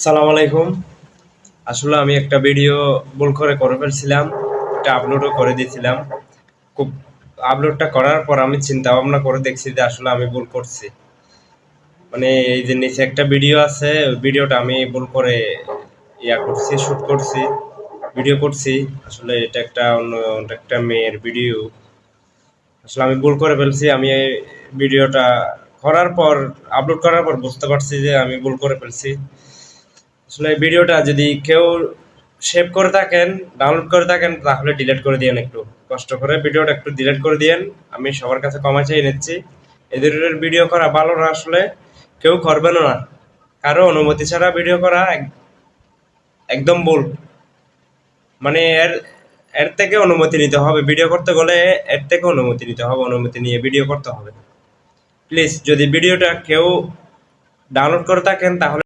সালাম আলাইকুম। আসলে আমি একটা ভিডিও ভুল করে ফেলছিলাম, এটা আপলোডও করে দিয়েছিলাম। খুব আপলোডটা করার পর আমি চিন্তা ভাবনা করে দেখছি যে আসলে আমি ভুল করছি। মানে এই যে নিচে একটা ভিডিও আছে, ওই ভিডিওটা আমি ভুল করে করছি, শুট করছি, ভিডিও করছি। আসলে এটা অন্য একটা মেয়ের ভিডিও। আসলে আমি ভুল করে ফেলছি। আমি এই ভিডিওটা করার পর, আপলোড করার পর বুঝতে পারছি যে আমি ভুল করে ফেলছি। আসলে এই ভিডিওটা যদি কেউ সেভ করে থাকেন, ডাউনলোড করে থাকেন, তাহলে ডিলিট করে দিয়েন। একটু কষ্ট করে ভিডিওটা একটু ডিলিট করে দিয়েন। আমি সবার কাছে ক্ষমা চেয়ে নিচ্ছি। এই ধরনের ভিডিও করা ভালো না, আসলে কেউ করবেন না। কারো অনুমতি ছাড়া ভিডিও করা একদম ভুল। মানে এর থেকে অনুমতি নিতে হবে। ভিডিও করতে গেলে এর থেকে অনুমতি নিতে হবে, অনুমতি নিয়ে ভিডিও করতে হবে। প্লিজ, যদি ভিডিওটা কেউ ডাউনলোড করে থাকেন তাহলে